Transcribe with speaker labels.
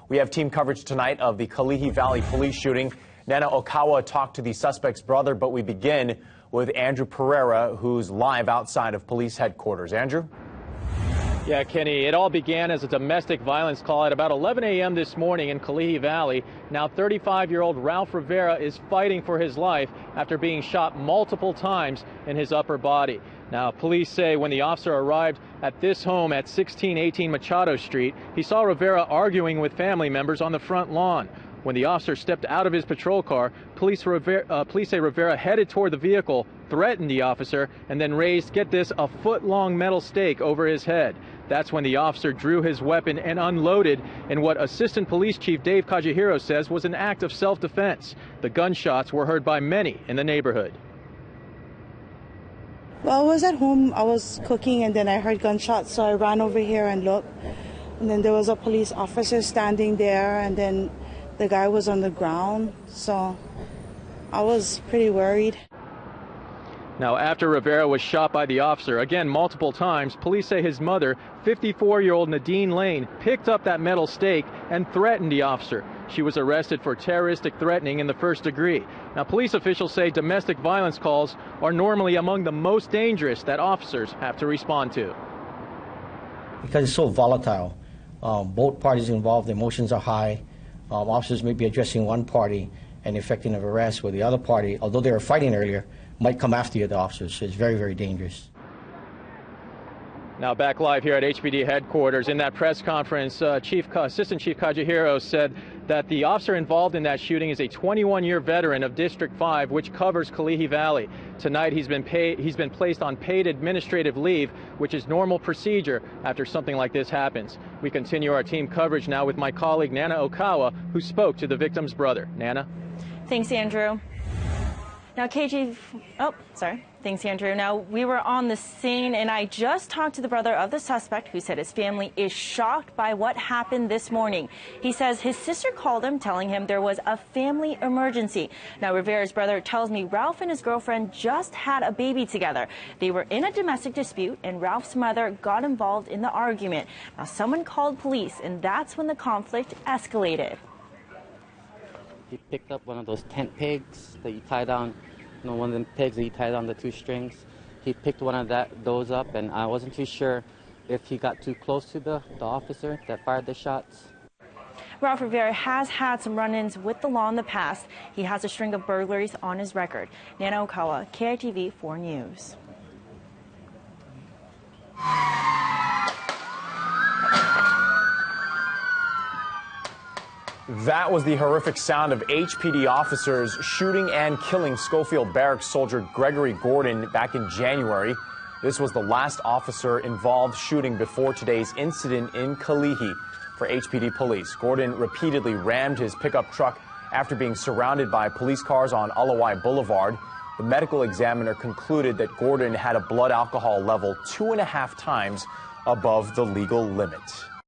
Speaker 1: We have team coverage tonight of the Kalihi Valley police shooting. Nana OHKAWA talked to the suspect's brother, but we begin with Andrew Pereira, who's live outside of police headquarters. Andrew?
Speaker 2: Yeah, Kenny, it all began as a domestic violence call at about 11 a.m. this morning in Kalihi Valley. Now 35-year-old Ralph Rivera is fighting for his life after being shot multiple times in his upper body. Now, police say when the officer arrived at this home at 1618 Machado Street, he saw Rivera arguing with family members on the front lawn. When the officer stepped out of his patrol car, police say Rivera headed toward the vehicle, threatened the officer, and then raised, get this, a foot-long metal stake over his head. That's when the officer drew his weapon and unloaded in what Assistant Police Chief Dave Kajihiro says was an act of self-defense. The gunshots were heard by many in the neighborhood.
Speaker 3: Well, I was at home, I was cooking, and then I heard gunshots, so I ran over here and looked. And then there was a police officer standing there, and then the guy was on the ground, so I was pretty worried.
Speaker 2: Now, after Rivera was shot by the officer, again multiple times, police say his mother, 54-year-old Nadine Lane, picked up that metal stake and threatened the officer. She was arrested for terroristic threatening in the first degree. Now, police officials say domestic violence calls are normally among the most dangerous that officers have to respond to.
Speaker 4: Because it's so volatile, both parties involved, emotions are high. Officers may be addressing one party and effecting an arrest, where the other party, although they were fighting earlier, might come after you, the officers. So it's very, very dangerous.
Speaker 2: Now back live here at HPD headquarters. In that press conference, Assistant Chief Kajihiro said that the officer involved in that shooting is a 21-year veteran of District 5, which covers Kalihi Valley. Tonight he's been placed on paid administrative leave, which is normal procedure after something like this happens. We continue our team coverage now with my colleague Nana OHKAWA, who spoke to the victim's brother. Nana?
Speaker 5: Thanks, Andrew. Now, Thanks, Andrew. Now, we were on the scene, and I just talked to the brother of the suspect, who said his family is shocked by what happened this morning. He says his sister called him, telling him there was a family emergency. Now, Rivera's brother tells me Ralph and his girlfriend just had a baby together. They were in a domestic dispute, and Ralph's mother got involved in the argument. Now, someone called police, and that's when the conflict escalated.
Speaker 6: He picked up one of those tent pegs that you tie down, one of them pegs that you tie down the two strings. He picked one of those up, and I wasn't too sure if he got too close to the officer that fired the shots.
Speaker 5: Ralph Rivera has had some run-ins with the law in the past. He has a string of burglaries on his record. Nana OHKAWA, KITV 4 News.
Speaker 1: That was the horrific sound of HPD officers shooting and killing Schofield Barracks soldier Gregory Gordon back in January. This was the last officer involved shooting before today's incident in Kalihi for HPD police. Gordon repeatedly rammed his pickup truck after being surrounded by police cars on Kalihi Boulevard. The medical examiner concluded that Gordon had a blood alcohol level 2.5 times above the legal limit.